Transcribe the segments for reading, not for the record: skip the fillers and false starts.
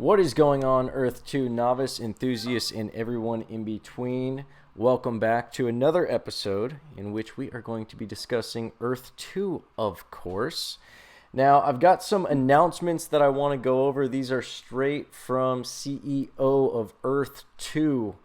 What is going on, Earth 2 novice, enthusiasts, and everyone in between? Welcome back to another episode in which we are going to be discussing Earth 2, of course. Now, I've got some announcements that I want to go over. These are straight from CEO of Earth 2,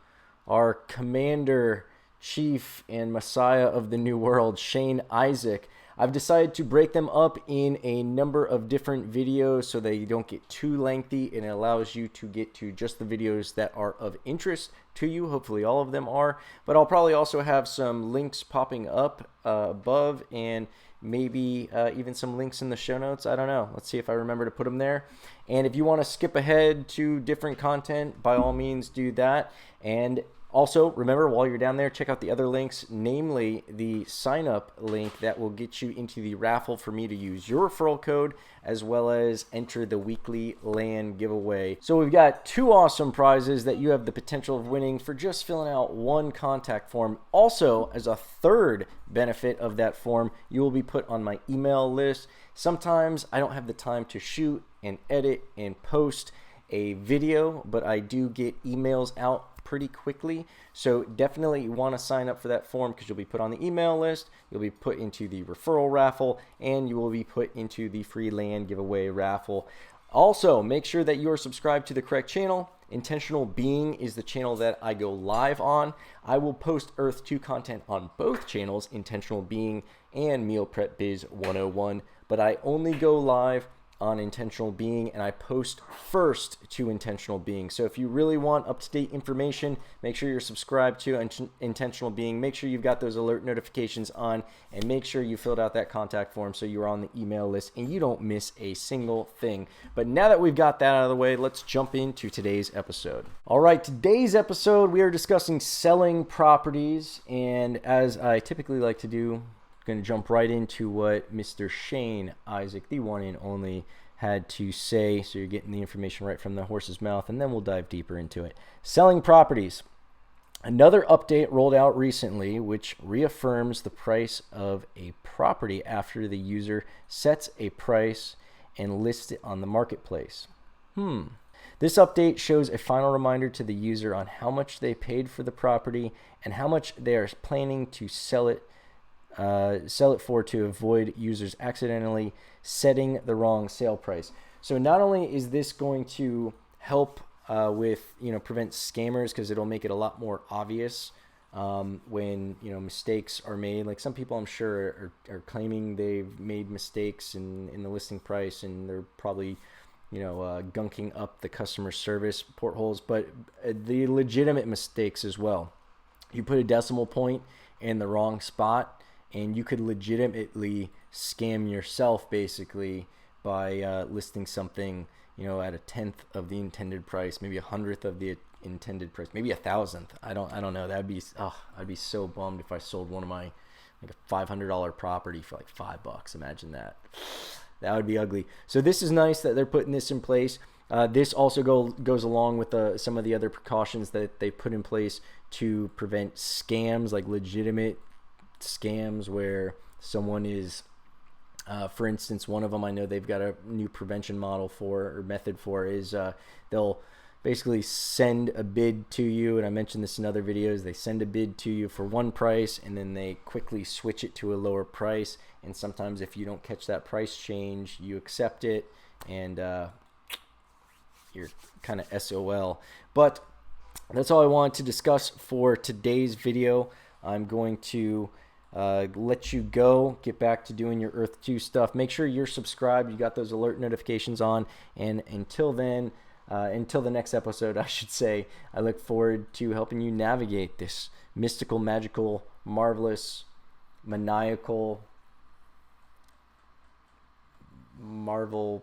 our commander, chief, and messiah of the new world, Shane Isaac. I've decided to break them up in a number of different videos so they don't get too lengthy, and it allows you to get to just the videos that are of interest to you. Hopefully all of them are, but I'll probably also have some links popping up above, and maybe even some links in the show notes. I don't know. Let's see if I remember to put them there. And if you want to skip ahead to different content, by all means do that. And also, remember, while you're down there, check out the other links, namely the sign-up link that will get you into the raffle for me to use your referral code, as well as enter the weekly LAN giveaway. So we've got two awesome prizes that you have the potential of winning for just filling out one contact form. Also, as a third benefit of that form, you will be put on my email list. Sometimes I don't have the time to shoot and edit and post a video, but I do get emails out pretty quickly, so definitely you want to sign up for that form because you'll be put on the email list, you'll be put into the referral raffle, and you will be put into the free LAN giveaway raffle. Also, make sure that you are subscribed to the correct channel. Intentional Being is the channel that I go live on. I will post Earth 2 content on both channels, Intentional Being and Meal Prep Biz 101, but I only go live on Intentional Being, and I post first to Intentional Being. So if you really want up-to-date information, make sure you're subscribed to Intentional Being. Make sure you've got those alert notifications on, and make sure you filled out that contact form so you're on the email list and you don't miss a single thing. But now that we've got that out of the way, let's jump into today's episode. All right, today's episode, we are discussing selling properties, and as I typically like to do, going to jump right into what Mr. Shane Isaac, the one and only, had to say, so you're getting the information right from the horse's mouth, and then we'll dive deeper into it. Selling properties. Another update rolled out recently which reaffirms the price of a property after the user sets a price and lists it on the marketplace. This update shows a final reminder to the user on how much they paid for the property and how much they are planning to sell it for to avoid users accidentally setting the wrong sale price. So not only is this going to help with prevent scammers, because it'll make it a lot more obvious when mistakes are made. Like, some people I'm sure are claiming they've made mistakes in the listing price, and they're probably gunking up the customer service portholes, but the legitimate mistakes as well. You put a decimal point in the wrong spot, and you could legitimately scam yourself basically by listing something, at a 1/10 of the intended price, maybe 100th of the intended price, maybe 1,000th. I don't know. I'd be so bummed if I sold one of my a $500 property for like $5. Imagine that. That would be ugly. So this is nice that they're putting this in place. This also goes along with some of the other precautions that they put in place to prevent scams, like legitimate scams where someone is for instance, one of them I know they've got a new prevention method for is they'll basically send a bid to you, and I mentioned this in other videos. They send a bid to you for one price, and then they quickly switch it to a lower price, and sometimes if you don't catch that price change, you accept it, and you're kind of SOL. But that's all I wanted to discuss for today's video. I'm going to let you go, get back to doing your Earth 2 stuff. Make sure you're subscribed, you got those alert notifications on, and until then, until the next episode, I should say, I look forward to helping you navigate this mystical, magical, marvelous, maniacal Marvel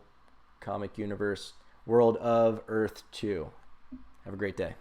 comic universe world of Earth 2. Have a great day.